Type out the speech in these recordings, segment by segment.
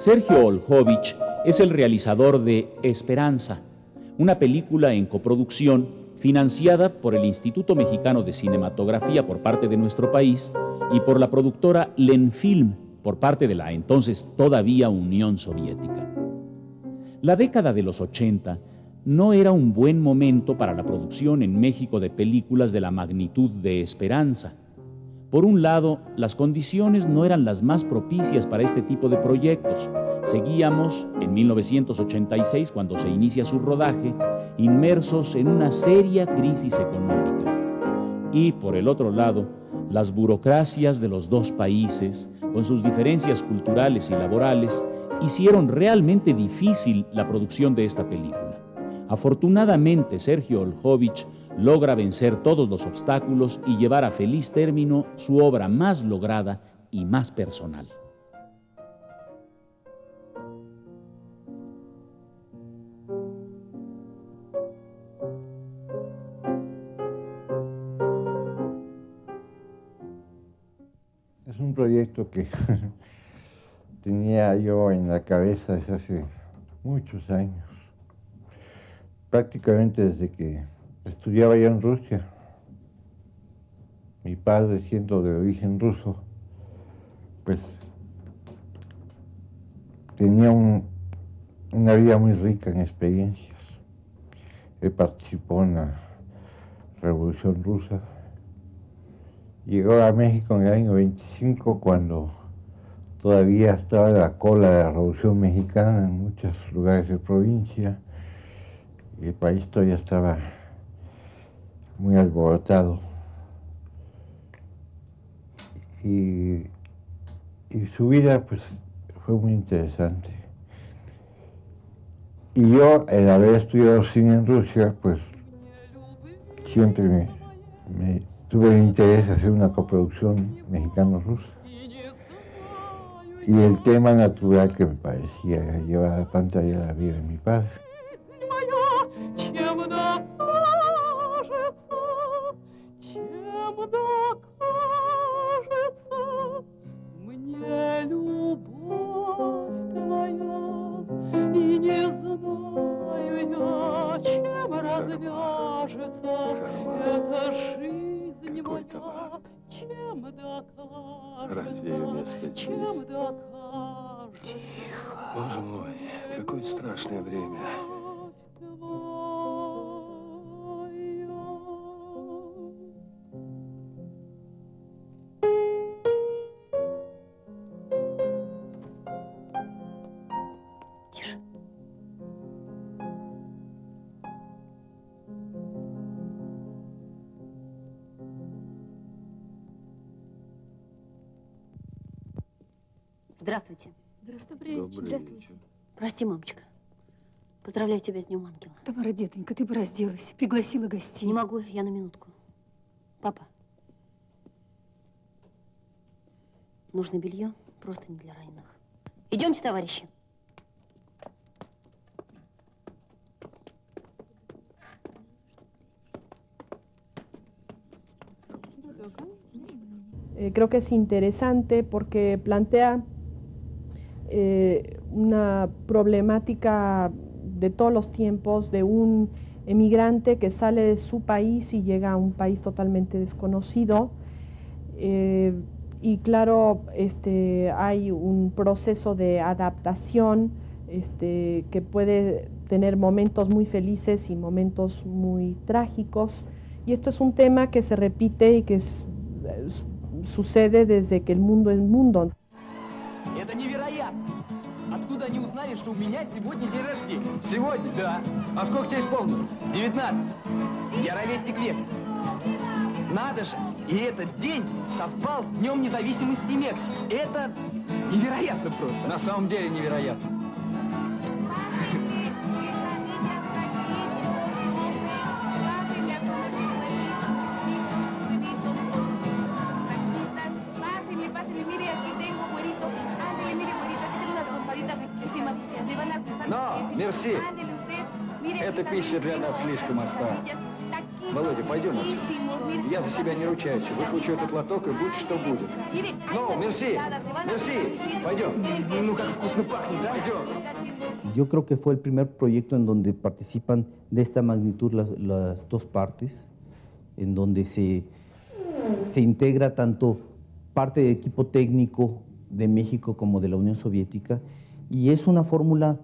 Sergio Oljovich es el realizador de Esperanza, una película en coproducción financiada por el Instituto Mexicano de Cinematografía por parte de nuestro país y por la productora Lenfilm por parte de la entonces todavía Unión Soviética. La década de los 80 no era un buen momento para la producción en México de películas de la magnitud de Esperanza. Por un lado, las condiciones no eran las más propicias para este tipo de proyectos. Seguíamos, en 1986, cuando se inicia su rodaje, inmersos en una seria crisis económica. Y, por el otro lado, las burocracias de los dos países, con sus diferencias culturales y laborales, hicieron realmente difícil la producción de esta película. Afortunadamente, Sergio Oljovich logra vencer todos los obstáculos y llevar a feliz término su obra más lograda y más personal. Es un proyecto que tenía yo en la cabeza desde hace muchos años, prácticamente desde que estudiaba ya en Rusia. Mi padre, siendo de origen ruso, pues tenía una vida muy rica en experiencias. Él participó en la Revolución Rusa. Llegó a México en el año 25, cuando todavía estaba la cola de la Revolución Mexicana en muchos lugares de provincia. Y el país todavía estaba muy alborotado. Y su vida, pues, fue muy interesante. Y yo, el haber estudiado cine en Rusia, pues, siempre tuve el interés de hacer una coproducción mexicano-rusa. Y el tema natural que me parecía era llevar a la pantalla la vida de mi padre. Разве ее место здесь? Боже мой, какое страшное время. Тише. Здравствуйте. Здравствуйте. Добрый вечер. Прости, мамочка. Поздравляю тебя с Днем Ангела. Тамара, детонька, ты бы разделась, пригласила гостей. Не могу, я на минутку. Папа. Нужно белье, просто не для раненых. Идемте, товарищи. Creo que es interesante porque plantea una problemática de todos los tiempos de un emigrante que sale de su país y llega a un país totalmente desconocido. Y claro, hay un proceso de adaptación que puede tener momentos muy felices y momentos muy trágicos. Y esto es un tema que se repite y que sucede desde que el mundo es mundo. Это невероятно! Откуда они узнали, что у меня сегодня день рождения? Сегодня? Да. А сколько тебе исполнилось? 19. Я ровесник века. Надо же! И этот день совпал с Днем независимости Мексики. Это невероятно просто. На самом деле невероятно. Но, мерси. Эта пища для нас слишком остра. Володя, пойдем отсюда. Я за себя не ручаюсь. Выхвачу этот лоток и будь что будет. Ну, мерси, мерси. Пойдем. Ну, как вкусно пахнет, да? Пойдем. Yo creo que fue el primer proyecto en donde participan de esta magnitud las dos partes, en donde se integra tanto parte del equipo técnico de México como de la Unión Soviética, y es una fórmula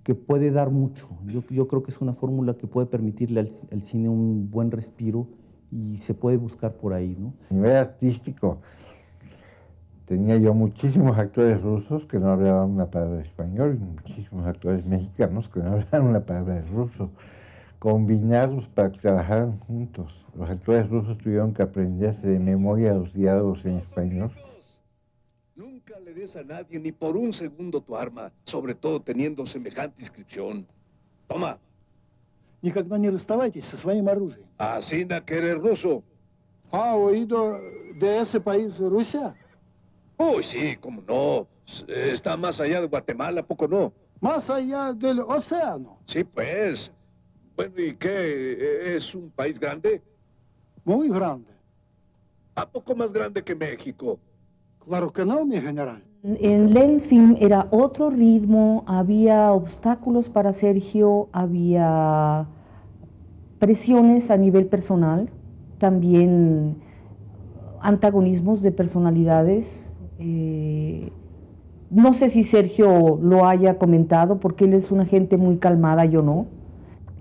que puede dar mucho. Yo creo que es una fórmula que puede permitirle al cine un buen respiro y se puede buscar por ahí, ¿no? A nivel artístico, tenía yo muchísimos actores rusos que no hablaban una palabra de español y muchísimos actores mexicanos que no hablaban una palabra de ruso. Combinarlos para que trabajaran juntos. Los actores rusos tuvieron que aprenderse de memoria los diálogos en español. Nunca le des a nadie ni por un segundo tu arma, sobre todo teniendo semejante inscripción. Toma. Никогда не расставайтесь со своим оружием. Así na que eres ruso. ¿Ha oído de ese país, Rusia? Uy, sí, cómo no. Está más allá de Guatemala, ¿a poco no? Más allá del océano. Sí, pues. Bueno, ¿y qué? ¿Es un país grande? Muy grande. ¿A poco más grande que México? Claro que no, mi general. En Lenfilm era otro ritmo, había obstáculos para Sergio, había presiones a nivel personal, también antagonismos de personalidades. No sé si Sergio lo haya comentado, porque él es una gente muy calmada, yo no.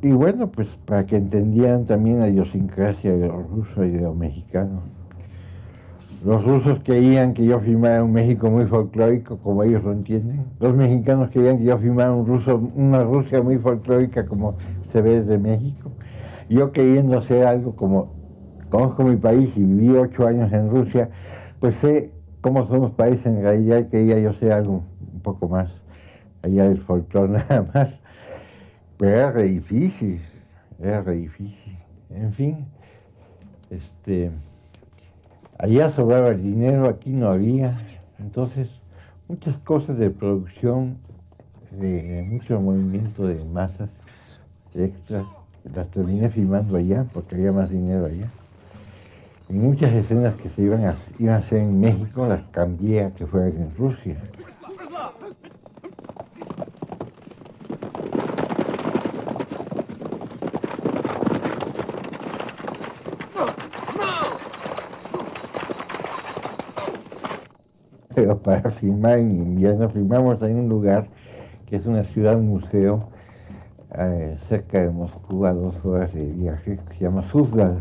Y bueno, pues para que entendieran también la idiosincrasia de los rusos y de los mexicanos. Los rusos querían que yo filmara un México muy folclórico, como ellos lo entienden. Los mexicanos querían que yo filmara una Rusia muy folclórica, como se ve desde México. Yo queriendo hacer algo como, conozco mi país y viví 8 años en Rusia, pues sé cómo son los países en realidad, y quería yo hacer algo un poco más allá del folclore nada más. Pero era re difícil, En fin, allá sobraba el dinero, aquí no había. Entonces, muchas cosas de producción, de mucho movimiento de masas extras, las terminé filmando allá, porque había más dinero allá. Y muchas escenas que se iban a hacer en México, las cambié a que fueran en Rusia. Pero para filmar en invierno, filmamos en un lugar que es una ciudad museo cerca de Moscú, a 2 horas de viaje, que se llama Suzdal.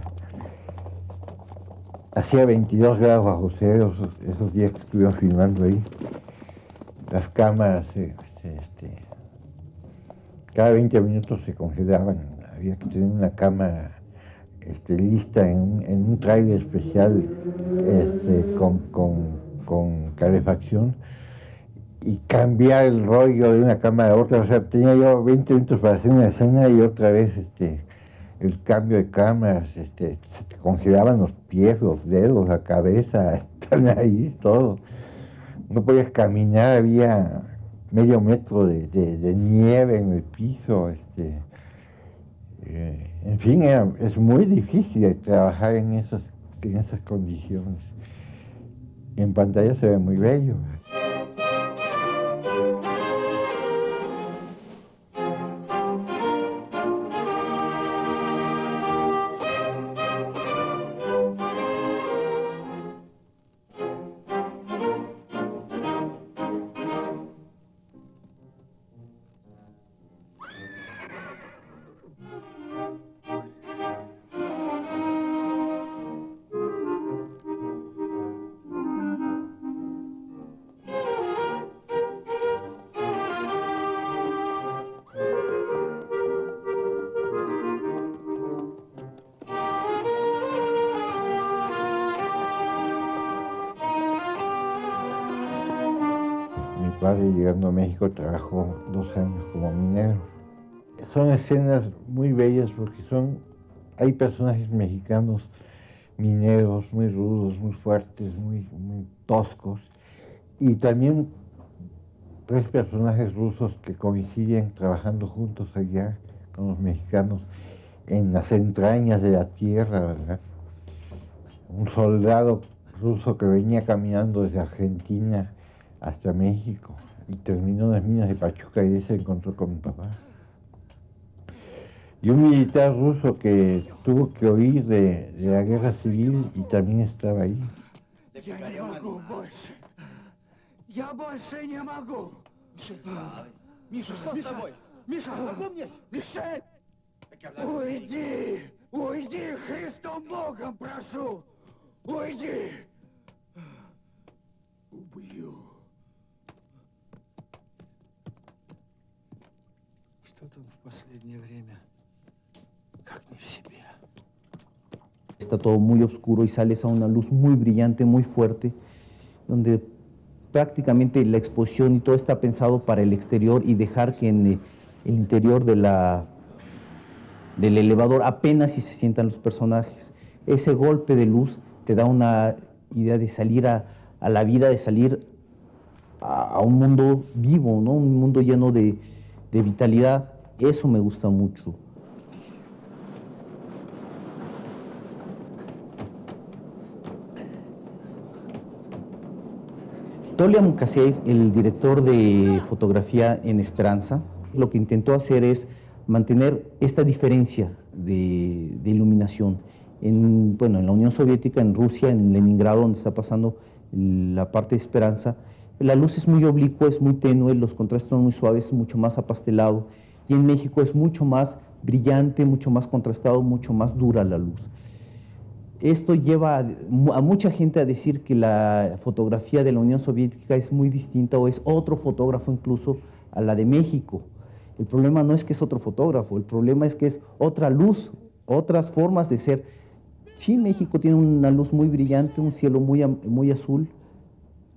Hacía 22 grados bajo cero esos días que estuvimos filmando ahí. Las cámaras cada 20 minutos se congelaban. Había que tener una cámara lista en un tráiler especial con calefacción y cambiar el rollo de una cámara a otra. O sea, tenía yo 20 minutos para hacer una escena y otra vez el cambio de cámaras, se te congelaban los pies, los dedos, la cabeza, la nariz, todo. No podías caminar, había medio metro de nieve en el piso. En fin, es muy difícil trabajar en esas condiciones. En pantalla se ve muy bello. Mi padre, llegando a México, trabajó 2 años como minero. Son escenas muy bellas porque hay personajes mexicanos mineros muy rudos, muy fuertes, muy toscos, y también 3 personajes rusos que coinciden trabajando juntos allá con los mexicanos en las entrañas de la tierra, ¿verdad? un soldado ruso que venía caminando desde Argentina hasta México y terminó en las minas de Pachuca y ahí se encontró con mi papá. Y un militar ruso que tuvo que huir de la guerra civil y también estaba ahí. Я не могу больше. Я больше не могу. Миша, что с тобой? Миша, опомнись! Мишель! Уйди! Уйди, Христом Богом прошу! Уйди! Убью. Что-то он в последнее время как не в себе. Está todo muy oscuro y sales a una luz muy brillante, muy fuerte, donde prácticamente la exposición y todo está pensado para el exterior y dejar que en el interior del elevador apenas si se sientan los personajes. Ese golpe de luz te da una idea de salir a la vida, de salir a un mundo vivo, ¿no? Un mundo lleno de vitalidad. Eso me gusta mucho. Tolia Mukasey, el director de fotografía en Esperanza, lo que intentó hacer es mantener esta diferencia de iluminación. En la Unión Soviética, en Rusia, en Leningrado, donde está pasando la parte de Esperanza, la luz es muy oblicua, es muy tenue, los contrastes son muy suaves, es mucho más apastelado. Y en México es mucho más brillante, mucho más contrastado, mucho más dura la luz. Esto lleva a mucha gente a decir que la fotografía de la Unión Soviética es muy distinta o es otro fotógrafo incluso a la de México. El problema no es que es otro fotógrafo, el problema es que es otra luz, otras formas de ser. Sí, México tiene una luz muy brillante, un cielo muy azul,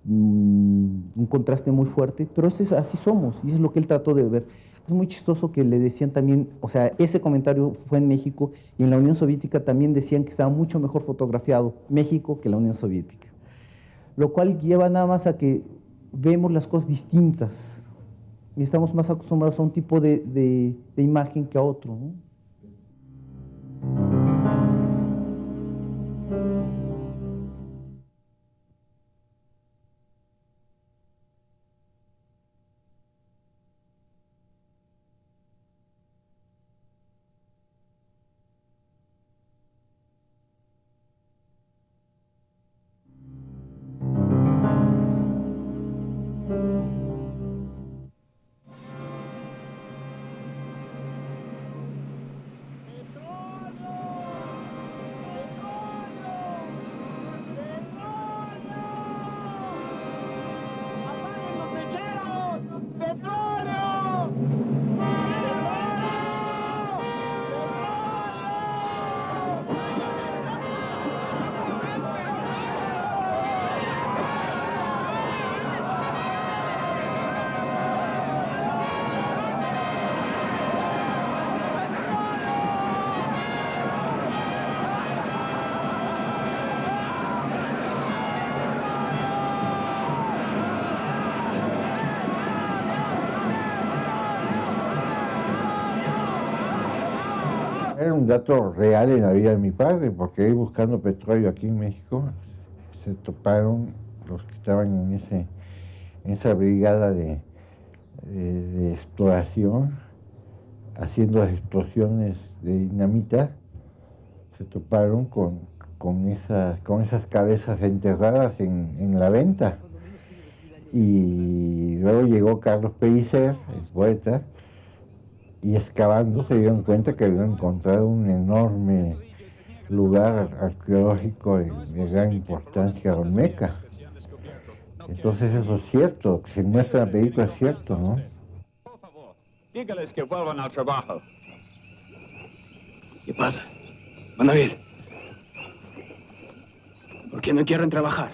un contraste muy fuerte, pero así somos y es lo que él trató de ver. Es muy chistoso que le decían también, o sea, ese comentario fue en México y en la Unión Soviética también decían que estaba mucho mejor fotografiado México que la Unión Soviética. Lo cual lleva nada más a que vemos las cosas distintas y estamos más acostumbrados a un tipo de imagen que a otro, ¿no? Era un dato real en la vida de mi padre, porque él buscando petróleo aquí en México, se toparon los que estaban en esa brigada de exploración, haciendo las explosiones de dinamita, se toparon con esas cabezas enterradas en la venta. Y luego llegó Carlos Pellicer, el poeta, y excavando se dieron cuenta que habían encontrado un enorme lugar arqueológico de gran importancia olmeca. Entonces eso es cierto, que se muestra en la película es cierto, ¿no? Por favor, dígales que vuelvan al trabajo. ¿Qué pasa? Van a ver. ¿Por qué no quieren trabajar?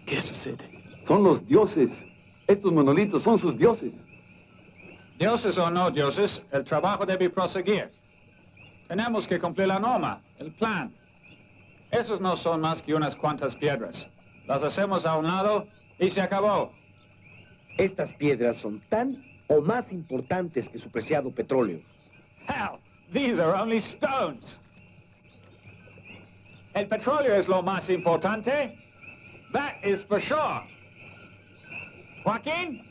¿Qué sucede? Son los dioses. Estos monolitos son sus dioses. Dioses o no dioses, el trabajo debe proseguir. Tenemos que cumplir la norma, el plan. Esos no son más que unas cuantas piedras. Las hacemos a un lado y se acabó. Estas piedras son tan o más importantes que su preciado petróleo. Hell, These are only stones. El petróleo es lo más importante. That is for sure. Joaquin?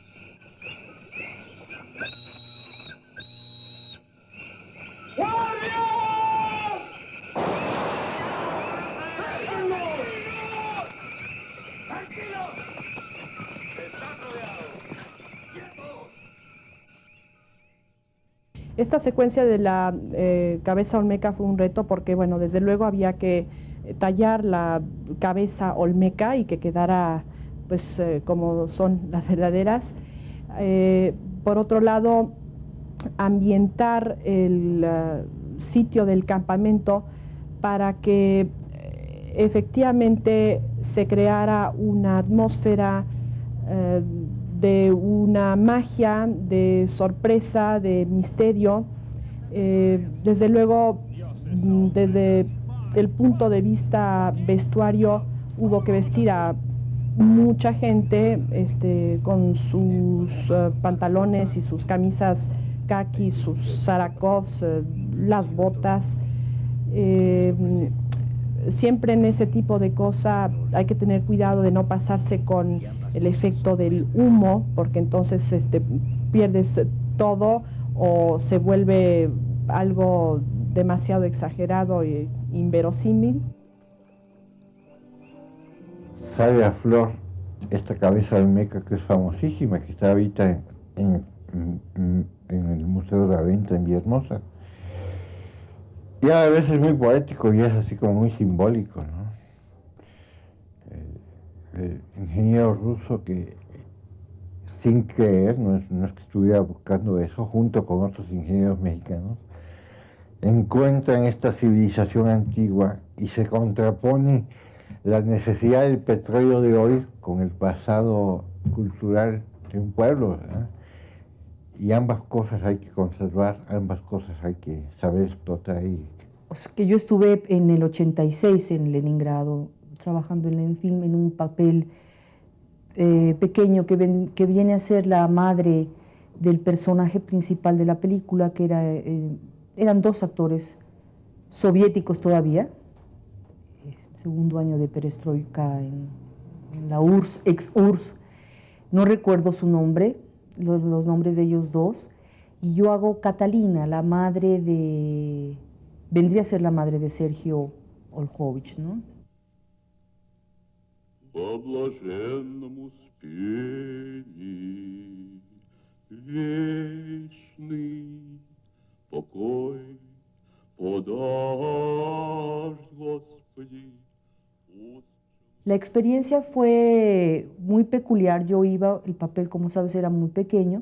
Esta secuencia de la cabeza olmeca fue un reto porque, bueno, desde luego había que tallar la cabeza olmeca y que quedara, pues, como son las verdaderas. Por otro lado, ambientar el sitio del campamento para que efectivamente se creara una atmósfera de una magia, de sorpresa, de misterio. Desde luego, desde el punto de vista vestuario, hubo que vestir a mucha gente con sus pantalones y sus camisas khaki, sus sarakovs, las botas. Siempre en ese tipo de cosa hay que tener cuidado de no pasarse con el efecto del humo, porque entonces pierdes todo o se vuelve algo demasiado exagerado e inverosímil. Sale a flor esta cabeza olmeca que es famosísima, que está ahorita en el Museo de la Venta en Villahermosa. Y a veces es muy poético y es así como muy simbólico, ¿no? El ingeniero ruso que, sin creer, no es que estuviera buscando eso, junto con otros ingenieros mexicanos, encuentran esta civilización antigua y se contrapone la necesidad del petróleo de hoy con el pasado cultural de un pueblo, ¿verdad? Y ambas cosas hay que conservar, ambas cosas hay que saber explotar. O sea, que yo estuve en el 86 en Leningrado, trabajando en el film en un papel pequeño que viene a ser la madre del personaje principal de la película, que eran dos actores soviéticos todavía, segundo año de perestroika en la URSS, ex-URSS, no recuerdo su nombre, los nombres de ellos dos, y yo hago Catalina, la madre de, vendría a ser la madre de Sergio Oljovich, ¿no? Во блаженном успении вечный покой подашь, Господи. La experiencia fue muy peculiar. Yo iba, el papel, como sabes, era muy pequeño,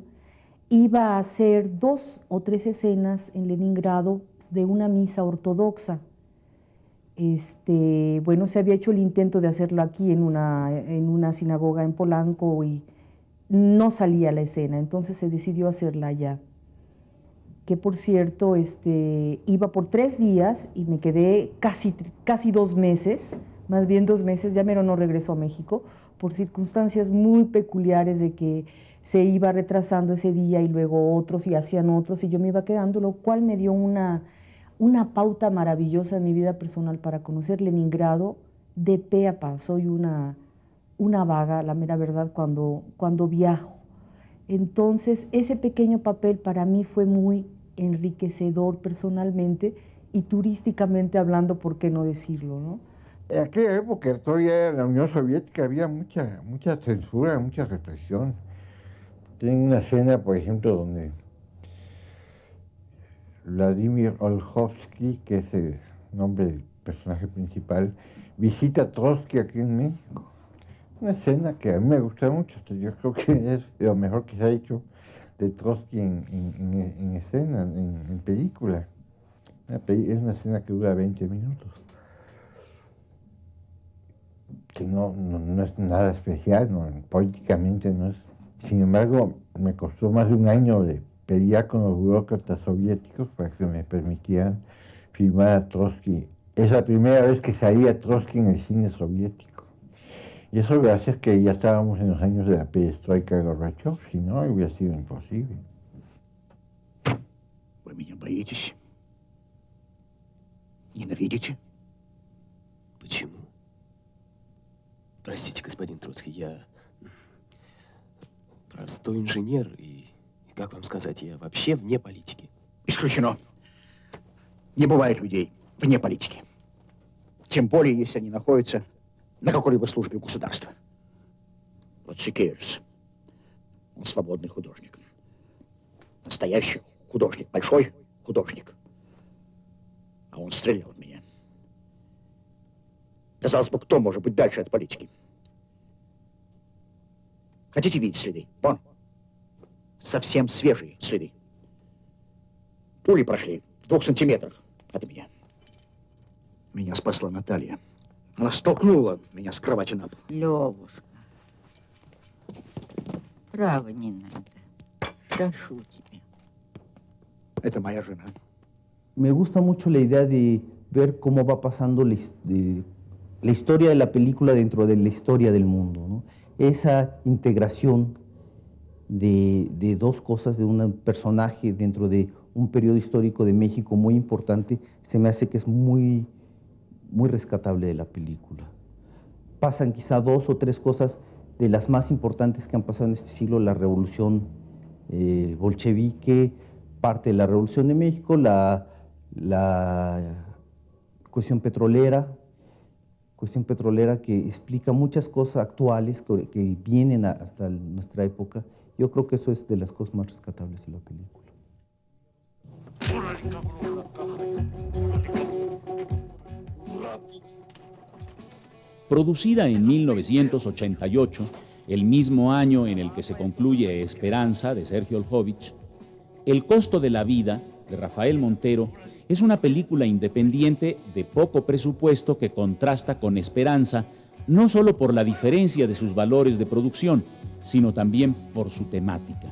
iba a hacer 2 o 3 escenas en Leningrado de una misa ortodoxa. Bueno, se había hecho el intento de hacerlo aquí en una sinagoga en Polanco y no salía la escena, entonces se decidió hacerla allá. Que por cierto, iba por 3 días y me quedé casi 2 meses, más bien 2 meses, ya mero no regresó a México, por circunstancias muy peculiares de que se iba retrasando ese día y luego otros y hacían otros y yo me iba quedando, lo cual me dio una pauta maravillosa en mi vida personal para conocer Leningrado de pe a pa. Soy una vaga, la mera verdad, cuando viajo. Entonces, ese pequeño papel para mí fue muy enriquecedor personalmente y turísticamente hablando, ¿por qué no decirlo, no? En aquella época, todavía en la Unión Soviética, había mucha censura, mucha represión. Tienen una escena, por ejemplo, donde Vladimir Olkhovsky, que es el nombre del personaje principal, visita a Trotsky aquí en México. Una escena que a mí me gusta mucho, yo creo que es lo mejor que se ha hecho de Trotsky en escena, en película. Es una escena que dura 20 minutos. Que no es nada especial, políticamente no es. Sin embargo, me costó más de un año de pelear con los burócratas soviéticos para que me permitieran filmar a Trotsky. Es la primera vez que salía Trotsky en el cine soviético. Y eso gracias que ya estábamos en los años de la perestroika de Gorbachev, si no hubiera sido imposible. Вы меня боитесь? Ненавидите? Почему? Простите, господин Троцкий, я простой инженер и, как вам сказать, я вообще вне политики. Исключено. Не бывает людей вне политики. Тем более, если они находятся на какой-либо службе у государства. Вот Сикерс. Он свободный художник. Настоящий художник, большой художник. А он стрелял в меня. Казалось бы, кто может быть дальше от политики? Хотите видеть следы? Вон. Совсем свежие следы. Пули прошли в 2 сантиметрах от меня. Меня спасла Наталья. Она столкнула меня с кровати на пол. Левушка, право не надо. Прошу тебя. Это моя жена. Me gusta mucho la idea de ver cómo va pasando la historia de la película dentro de la historia del mundo, ¿no? Esa integración de dos cosas, de un personaje dentro de un periodo histórico de México muy importante, se me hace que es muy rescatable de la película. Pasan quizá 2 o 3 cosas de las más importantes que han pasado en este siglo: la revolución bolchevique, parte de la revolución de México, la cuestión petrolera que explica muchas cosas actuales que vienen hasta nuestra época. Yo creo que eso es de las cosas más rescatables de la película. Producida en 1988, el mismo año en el que se concluye Esperanza, de Sergio Oljovich, El costo de la vida, de Rafael Montero, es una película independiente de poco presupuesto que contrasta con Esperanza, no solo por la diferencia de sus valores de producción, sino también por su temática.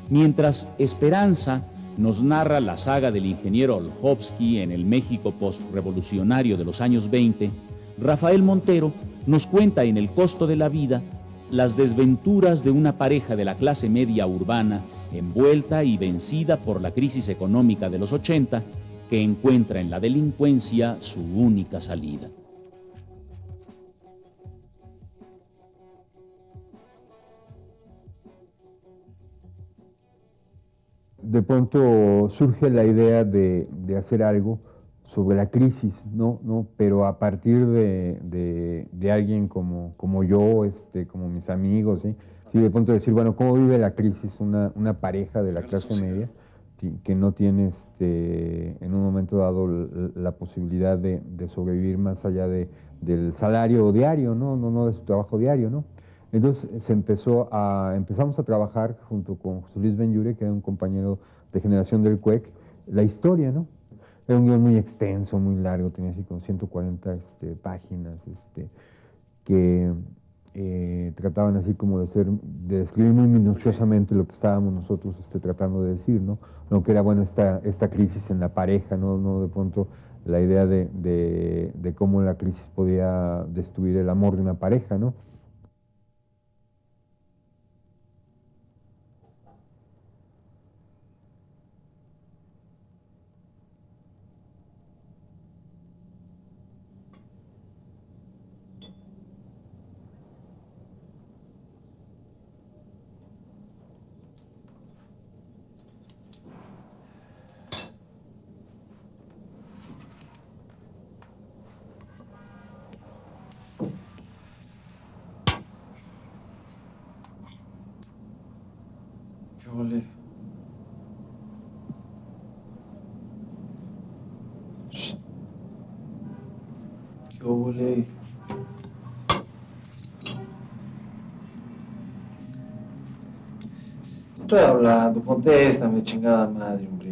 Mientras Esperanza nos narra la saga del ingeniero Olkhovsky en el México postrevolucionario de los años 20, Rafael Montero nos cuenta en El costo de la vida las desventuras de una pareja de la clase media urbana envuelta y vencida por la crisis económica de los 80, que encuentra en la delincuencia su única salida. De pronto surge la idea de hacer algo sobre la crisis, ¿no? Pero a partir de alguien como yo, como mis amigos, ¿sí? Sí, de pronto decir, bueno, ¿cómo vive la crisis una pareja de la clase media que no tiene en un momento dado la posibilidad de sobrevivir más allá del salario diario, no de su trabajo diario, ¿no? Entonces empezamos a trabajar junto con José Luis Benyure, que era un compañero de generación del CUEC, la historia, ¿no? Era un guión muy extenso, muy largo, tenía así como 140 páginas, que trataban así como de describir muy minuciosamente lo que estábamos nosotros tratando de decir, ¿no? Lo que era, bueno, esta crisis en la pareja, ¿no? De pronto la idea de cómo la crisis podía destruir el amor de una pareja, ¿no? ¿Qué ole? ¿Qué ole? Estoy hablando, contéstame, chingada madre, hombre.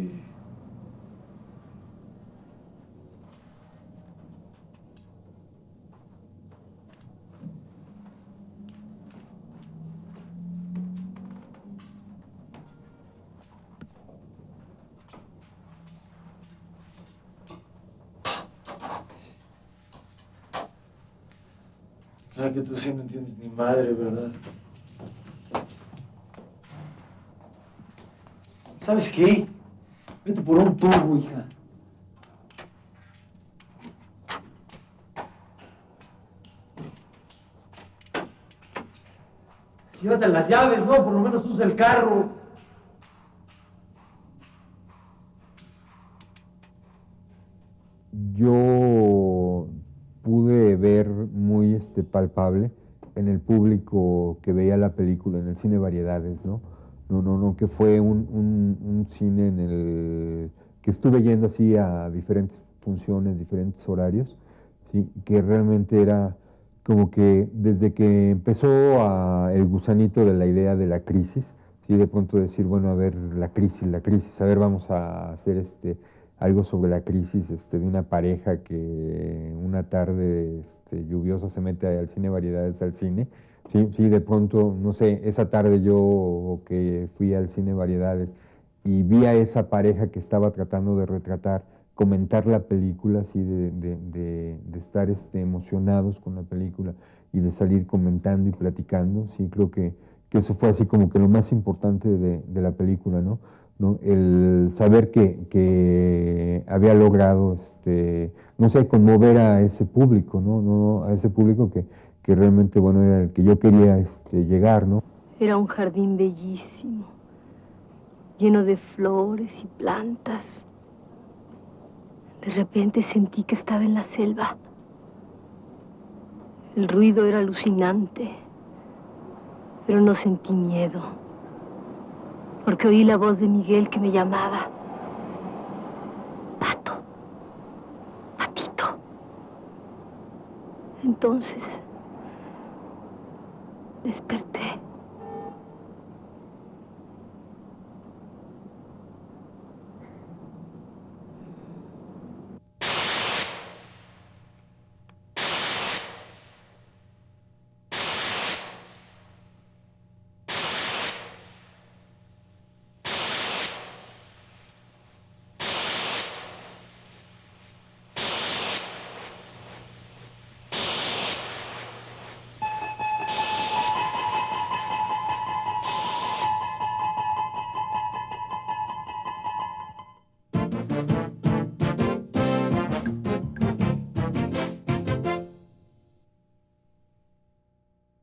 Claro que tú sí no entiendes ni madre, ¿verdad? ¿Sabes qué? Vete por un tubo, hija. Llévate las llaves, ¿no? Por lo menos usa el carro. Yo pude ver muy palpable en el público que veía la película, en el cine Variedades, ¿no? No, que fue un cine en el que estuve yendo así a diferentes funciones, diferentes horarios, ¿sí? Que realmente era como que desde que empezó el gusanito de la idea de la crisis, ¿sí? De pronto decir, bueno, a ver, la crisis, a ver, vamos a hacer algo sobre la crisis de una pareja que una tarde lluviosa se mete al cine Variedades al cine. Sí, de pronto, no sé, esa tarde yo que fui al cine Variedades y vi a esa pareja que estaba tratando de retratar, comentar la película, así de estar emocionados con la película y de salir comentando y platicando. Sí, creo que eso fue así como que lo más importante de la película, ¿no? El saber que había logrado, no sé, conmover a ese público, ¿no? A ese público que realmente, bueno, era el que yo quería llegar, ¿no? Era un jardín bellísimo, lleno de flores y plantas. De repente sentí que estaba en la selva. El ruido era alucinante, pero no sentí miedo, porque oí la voz de Miguel que me llamaba. Pato, Patito. Entonces desperté.